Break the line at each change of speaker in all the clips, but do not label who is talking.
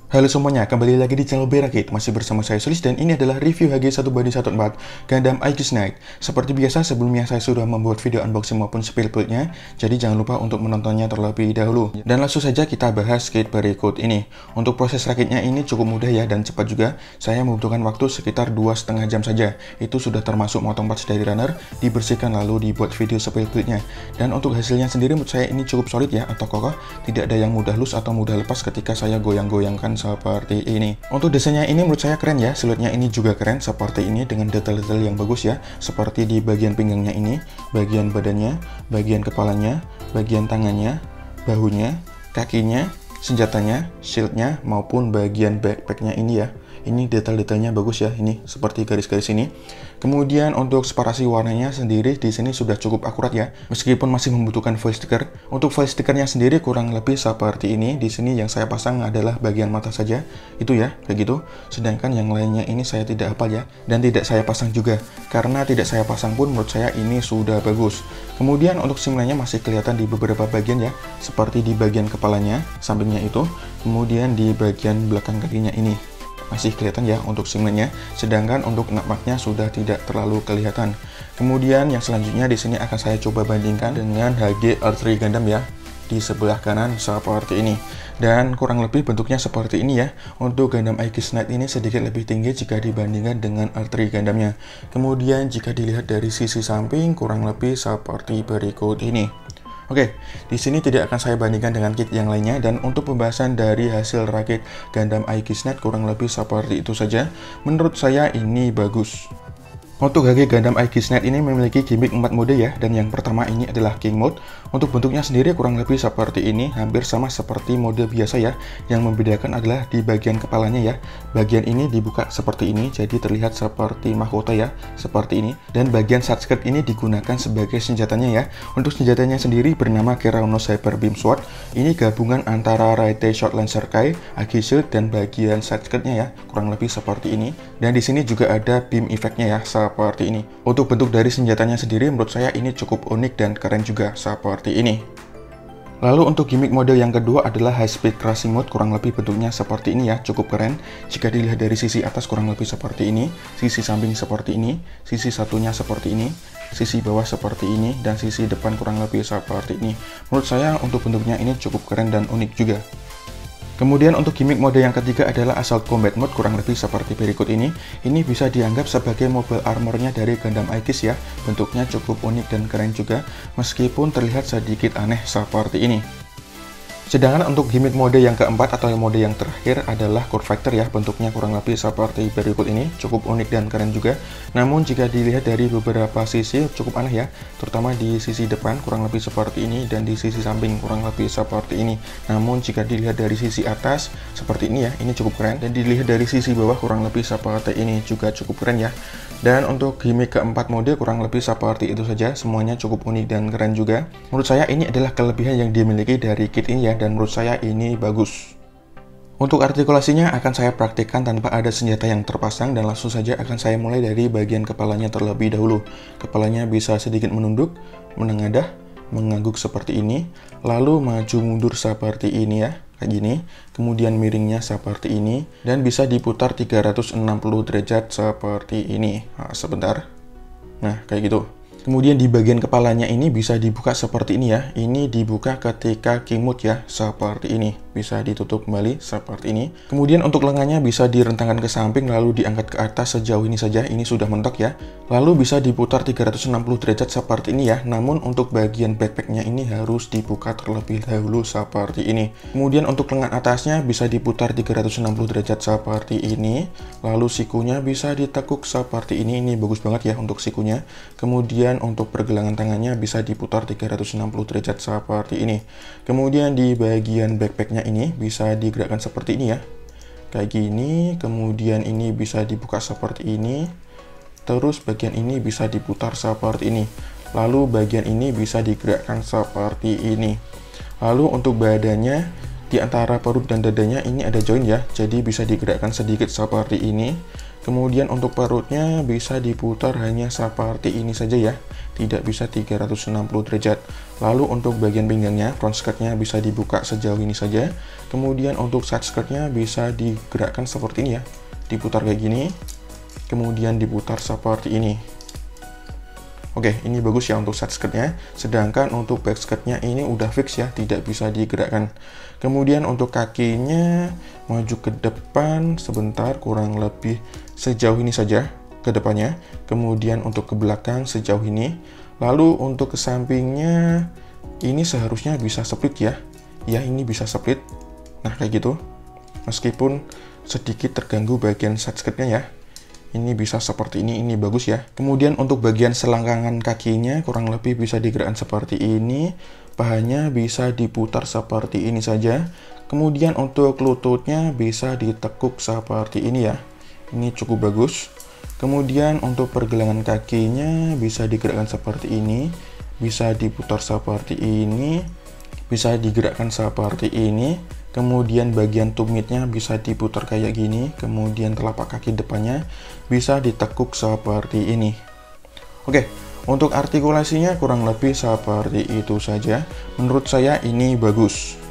Halo semuanya, kembali lagi di channel Berakit. Masih bersama saya Sulis dan ini adalah review HG1-14 Gundam Aegis Knight. Seperti biasa, sebelumnya saya sudah membuat video unboxing maupun spill build-nya, jadi jangan lupa untuk menontonnya terlebih dahulu. Dan langsung saja kita bahas kit berikut ini. Untuk proses rakitnya ini cukup mudah ya dan cepat juga. Saya membutuhkan waktu sekitar 2,5 jam saja. Itu sudah termasuk motong parts dari runner, dibersihkan lalu dibuat video spill build-nya. Dan untuk hasilnya sendiri menurut saya ini cukup solid ya atau kokoh, tidak ada yang mudah loose atau mudah lepas ketika saya goyang-goyangkan seperti ini. Untuk desainnya ini menurut saya keren ya, siluetnya ini juga keren seperti ini dengan detail-detail yang bagus ya, seperti di bagian pinggangnya ini, bagian badannya, bagian kepalanya, bagian tangannya, bahunya, kakinya, senjatanya, shieldnya, maupun bagian backpacknya ini ya. Ini detail-detailnya bagus ya, ini seperti garis-garis ini. Kemudian untuk separasi warnanya sendiri di sini sudah cukup akurat ya, meskipun masih membutuhkan foil sticker. Untuk foil stickernya sendiri kurang lebih seperti ini. Di sini yang saya pasang adalah bagian mata saja, itu ya, kayak gitu. Sedangkan yang lainnya ini saya tidak hafal ya, dan tidak saya pasang juga. Karena tidak saya pasang pun menurut saya ini sudah bagus. Kemudian untuk sim lainnya masih kelihatan di beberapa bagian ya, seperti di bagian kepalanya, sampingnya itu, kemudian di bagian belakang kakinya ini. Masih kelihatan ya untuk singletnya, sedangkan untuk napaknya sudah tidak terlalu kelihatan. Kemudian yang selanjutnya di sini akan saya coba bandingkan dengan HG R3 Gundam ya, di sebelah kanan seperti ini. Dan kurang lebih bentuknya seperti ini ya. Untuk Gundam Aegis Knight ini sedikit lebih tinggi jika dibandingkan dengan R3 Gundamnya. Kemudian jika dilihat dari sisi samping kurang lebih seperti berikut ini. Oke, di sini tidak akan saya bandingkan dengan kit yang lainnya, dan untuk pembahasan dari hasil rakit Gundam Aegis Knight kurang lebih seperti itu saja. Menurut saya ini bagus. Untuk HG Gundam Aegis Knight ini memiliki gimmick 4 mode ya, dan yang pertama ini adalah King Mode. Untuk bentuknya sendiri kurang lebih seperti ini, hampir sama seperti mode biasa ya. Yang membedakan adalah di bagian kepalanya ya. Bagian ini dibuka seperti ini, jadi terlihat seperti mahkota ya, seperti ini. Dan bagian side skirt ini digunakan sebagai senjatanya ya. Untuk senjatanya sendiri bernama Keraunos Hyper Beam Sword. Ini gabungan antara Raite Short Lancer Kai, Agi Shield, dan bagian side skirtnya ya, kurang lebih seperti ini. Dan di sini juga ada beam effect-nya ya, seperti ini. Untuk bentuk dari senjatanya sendiri menurut saya ini cukup unik dan keren juga seperti ini. Lalu untuk gimmick mode yang kedua adalah High Speed Crushing Mode, kurang lebih bentuknya seperti ini ya, cukup keren. Jika dilihat dari sisi atas kurang lebih seperti ini, sisi samping seperti ini, sisi satunya seperti ini, sisi bawah seperti ini, dan sisi depan kurang lebih seperti ini. Menurut saya untuk bentuknya ini cukup keren dan unik juga. Kemudian untuk gimmick mode yang ketiga adalah Assault Combat Mode, kurang lebih seperti berikut ini. Ini bisa dianggap sebagai mobile armornya dari Gundam Aegis ya. Bentuknya cukup unik dan keren juga, meskipun terlihat sedikit aneh seperti ini. Sedangkan untuk gimmick mode yang keempat atau mode yang terakhir adalah Core Fighter ya, bentuknya kurang lebih seperti berikut ini, cukup unik dan keren juga. Namun jika dilihat dari beberapa sisi cukup aneh ya, terutama di sisi depan kurang lebih seperti ini dan di sisi samping kurang lebih seperti ini. Namun jika dilihat dari sisi atas seperti ini ya, ini cukup keren, dan dilihat dari sisi bawah kurang lebih seperti ini juga cukup keren ya. Dan untuk gimmick keempat mode kurang lebih seperti itu saja, semuanya cukup unik dan keren juga. Menurut saya ini adalah kelebihan yang dimiliki dari kit ini ya, dan menurut saya ini bagus. Untuk artikulasinya akan saya praktikkan tanpa ada senjata yang terpasang, dan langsung saja akan saya mulai dari bagian kepalanya terlebih dahulu. Kepalanya bisa sedikit menunduk, menengadah, mengangguk seperti ini, lalu maju mundur seperti ini ya, kayak gini, kemudian miringnya seperti ini, dan bisa diputar 360 derajat seperti ini. Nah, sebentar. Nah, kayak gitu. Kemudian di bagian kepalanya ini bisa dibuka seperti ini ya. Ini dibuka ketika King Mode ya, seperti ini. Bisa ditutup kembali seperti ini. Kemudian untuk lengannya bisa direntangkan ke samping lalu diangkat ke atas sejauh ini saja. Ini sudah mentok ya. Lalu bisa diputar 360 derajat seperti ini ya. Namun untuk bagian backpacknya ini harus dibuka terlebih dahulu seperti ini. Kemudian untuk lengan atasnya bisa diputar 360 derajat seperti ini. Lalu sikunya bisa ditekuk seperti ini. Ini bagus banget ya untuk sikunya. Kemudian untuk pergelangan tangannya bisa diputar 360 derajat seperti ini. Kemudian di bagian backpacknya ini bisa digerakkan seperti ini ya, kayak gini. Kemudian ini bisa dibuka seperti ini, terus bagian ini bisa diputar seperti ini, lalu bagian ini bisa digerakkan seperti ini. Lalu untuk badannya, di antara perut dan dadanya ini ada join ya, jadi bisa digerakkan sedikit seperti ini. Kemudian untuk perutnya bisa diputar hanya seperti ini saja ya. tidak bisa 360 derajat. Lalu untuk bagian pinggangnya, front skirtnya bisa dibuka sejauh ini saja. Kemudian untuk side skirtnya bisa digerakkan seperti ini ya, diputar kayak gini, kemudian diputar seperti ini. Oke, ini bagus ya untuk side skirtnya. Sedangkan untuk back skirtnya ini udah fix ya, tidak bisa digerakkan. Kemudian untuk kakinya maju ke depan sebentar, kurang lebih sejauh ini saja ke depannya. Kemudian untuk ke belakang sejauh ini. Lalu untuk ke sampingnya ini seharusnya bisa split ya. Ya, ini bisa split. Nah, kayak gitu. Meskipun sedikit terganggu bagian side skirtnya ya. Ini bisa seperti ini bagus ya. Kemudian untuk bagian selangkangan kakinya kurang lebih bisa digerakkan seperti ini. Pahanya bisa diputar seperti ini saja. Kemudian untuk lututnya bisa ditekuk seperti ini ya. Ini cukup bagus. Kemudian untuk pergelangan kakinya bisa digerakkan seperti ini. Bisa diputar seperti ini. Bisa digerakkan seperti ini. Kemudian bagian tumitnya bisa diputar kayak gini. Kemudian telapak kaki depannya bisa ditekuk seperti ini. Oke, untuk artikulasinya kurang lebih seperti itu saja. Menurut saya ini bagus.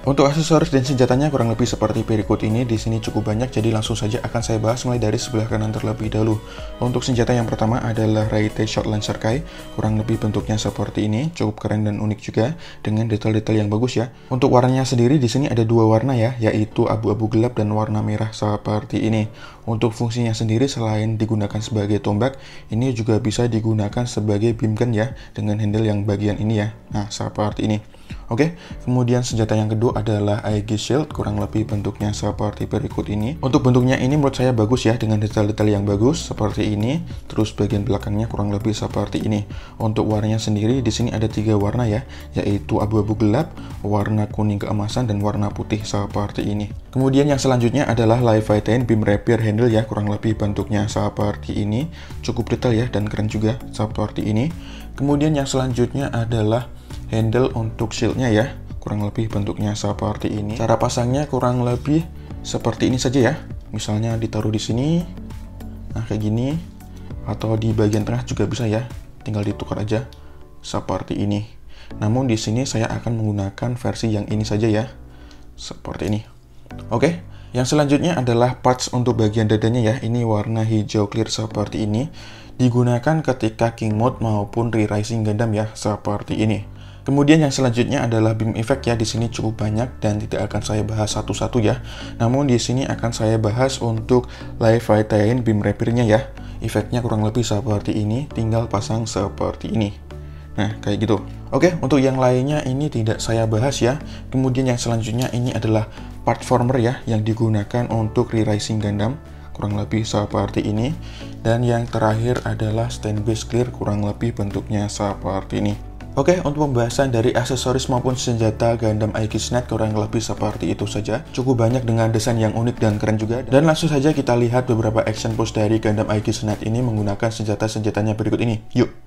Untuk aksesoris dan senjatanya kurang lebih seperti berikut ini. Di sini cukup banyak, jadi langsung saja akan saya bahas mulai dari sebelah kanan terlebih dahulu. Untuk senjata yang pertama adalah Raite Short Lancer Kai. Kurang lebih bentuknya seperti ini, cukup keren dan unik juga dengan detail-detail yang bagus ya. Untuk warnanya sendiri di sini ada dua warna ya, yaitu abu-abu gelap dan warna merah seperti ini. Untuk fungsinya sendiri selain digunakan sebagai tombak, ini juga bisa digunakan sebagai beam gun ya, dengan handle yang bagian ini ya. Nah, seperti ini. Oke, kemudian senjata yang kedua adalah Aegis Shield, kurang lebih bentuknya seperti berikut ini. Untuk bentuknya ini menurut saya bagus ya, dengan detail-detail yang bagus seperti ini. Terus bagian belakangnya kurang lebih seperti ini. Untuk warnanya sendiri di sini ada 3 warna ya, yaitu abu-abu gelap, warna kuning keemasan, dan warna putih seperti ini. Kemudian yang selanjutnya adalah Leviathan Beam Rapier Handle ya, kurang lebih bentuknya seperti ini. Cukup detail ya dan keren juga seperti ini. Kemudian yang selanjutnya adalah handle untuk shieldnya ya, kurang lebih bentuknya seperti ini. Cara pasangnya kurang lebih seperti ini saja ya. Misalnya ditaruh di sini, nah kayak gini, atau di bagian tengah juga bisa ya. Tinggal ditukar aja seperti ini. Namun di sini saya akan menggunakan versi yang ini saja ya, seperti ini. Oke, yang selanjutnya adalah parts untuk bagian dadanya ya. Ini warna hijau clear seperti ini. Digunakan ketika King Mode maupun Re-Rising Gundam ya, seperti ini. Kemudian yang selanjutnya adalah beam effect ya. Di sini cukup banyak dan tidak akan saya bahas satu-satu ya. Namun di sini akan saya bahas untuk Leviathan Beam Rapiernya ya. Efeknya kurang lebih seperti ini, tinggal pasang seperti ini. Nah, kayak gitu. Oke, untuk yang lainnya ini tidak saya bahas ya. Kemudian yang selanjutnya ini adalah part former ya, yang digunakan untuk Re-Rising Gundam. Kurang lebih seperti ini. Dan yang terakhir adalah stand base clear, kurang lebih bentuknya seperti ini. Oke, untuk pembahasan dari aksesoris maupun senjata Gundam Aegis Knight kurang lebih seperti itu saja. Cukup banyak dengan desain yang unik dan keren juga. Dan langsung saja kita lihat beberapa action pose dari Gundam Aegis Knight ini menggunakan senjata-senjatanya berikut ini. Yuk!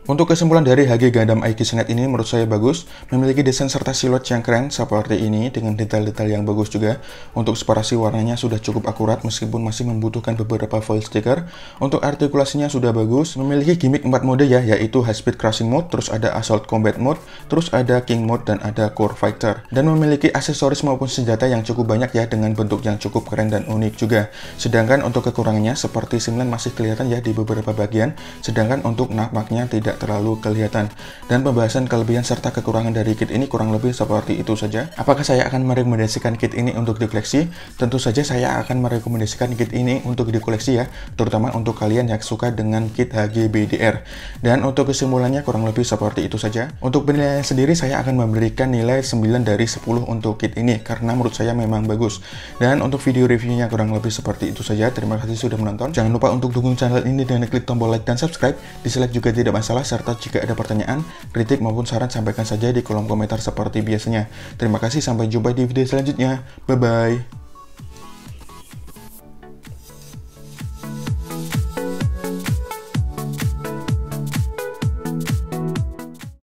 Untuk kesimpulan dari HG Gundam Aegis Knight ini menurut saya bagus, memiliki desain serta siluet yang keren seperti ini dengan detail-detail yang bagus juga. Untuk separasi warnanya sudah cukup akurat meskipun masih membutuhkan beberapa foil stiker. Untuk artikulasinya sudah bagus, memiliki gimmick 4 mode ya, yaitu High Speed Crushing Mode, terus ada Assault Combat Mode, terus ada King Mode dan ada Core Fighter. Dan memiliki aksesoris maupun senjata yang cukup banyak ya dengan bentuk yang cukup keren dan unik juga. Sedangkan untuk kekurangannya seperti simlan masih kelihatan ya di beberapa bagian, sedangkan untuk napaknya tidak terlalu kelihatan. Dan pembahasan kelebihan serta kekurangan dari kit ini kurang lebih seperti itu saja. Apakah saya akan merekomendasikan kit ini untuk dikoleksi? Tentu saja saya akan merekomendasikan kit ini untuk dikoleksi ya, terutama untuk kalian yang suka dengan kit HGBDR. Dan untuk kesimpulannya kurang lebih seperti itu saja. Untuk penilaian sendiri saya akan memberikan nilai 9 dari 10 untuk kit ini karena menurut saya memang bagus. Dan untuk video reviewnya kurang lebih seperti itu saja. Terima kasih sudah menonton. Jangan lupa untuk dukung channel ini dengan klik tombol like dan subscribe. Dislike juga tidak masalah, serta jika ada pertanyaan, kritik maupun saran sampaikan saja di kolom komentar seperti biasanya. Terima kasih, sampai jumpa di video selanjutnya. Bye-bye.